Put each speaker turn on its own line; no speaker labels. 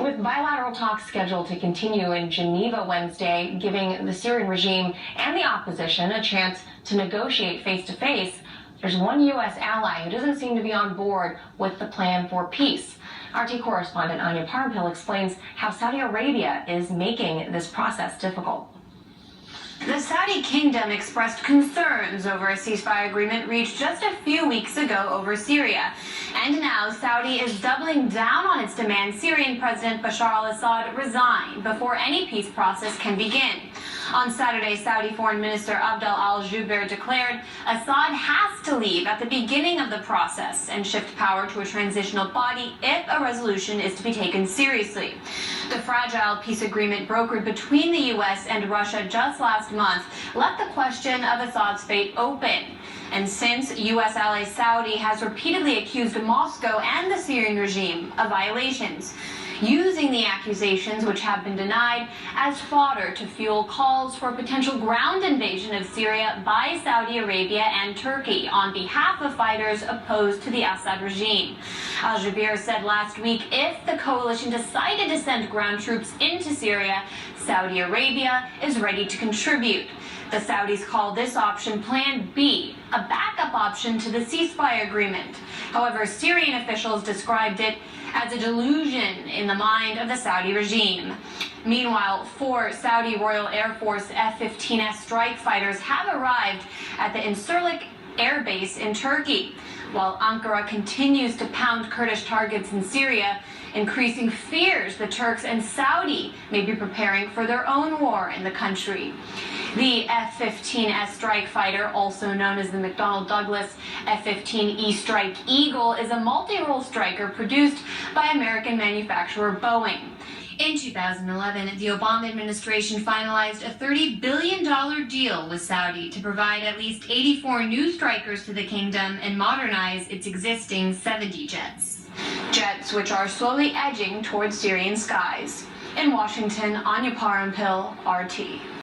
With bilateral talks scheduled to continue in Geneva Wednesday, giving the Syrian regime and the opposition a chance to negotiate face-to-face, there's one U.S. ally who doesn't seem to be on board with the plan for peace. RT correspondent Anya Parampil explains how Saudi Arabia is making this process difficult.
The Saudi kingdom expressed concerns over a ceasefire agreement reached just a few weeks ago over Syria. And now Saudi is doubling down on its demand Syrian President Bashar al-Assad resign before any peace process can begin. On Saturday, Saudi Foreign Minister Abdel al-Jubeir declared Assad has to leave at the beginning of the process and shift power to a transitional body if a resolution is to be taken seriously. The fragile peace agreement brokered between the U.S. and Russia just last month left the question of Assad's fate open. And since U.S. ally Saudi has repeatedly accused Moscow and the Syrian regime of violations, using the accusations, which have been denied, as fodder to fuel calls for a potential ground invasion of Syria by Saudi Arabia and Turkey on behalf of fighters opposed to the Assad regime. Al-Jubeir said last week if the coalition decided to send ground troops into Syria, Saudi Arabia is ready to contribute. The Saudis call this option Plan B, a backup option to the ceasefire agreement. However, Syrian officials described it as a delusion in the mind of the Saudi regime. Meanwhile, 4 Saudi Royal Air Force F-15S strike fighters have arrived at the Incirlik air base in Turkey, while Ankara continues to pound Kurdish targets in Syria, increasing fears the Turks and Saudi may be preparing for their own war in the country. The F-15S strike fighter, also known as the McDonnell Douglas F-15E Strike Eagle, is a multi-role striker produced by American manufacturer Boeing. In 2011, the Obama administration finalized a $30 billion deal with Saudi to provide at least 84 new strikers to the kingdom and modernize its existing 70 jets. Jets which are slowly edging towards Syrian skies. In Washington, Anya Parampil, RT.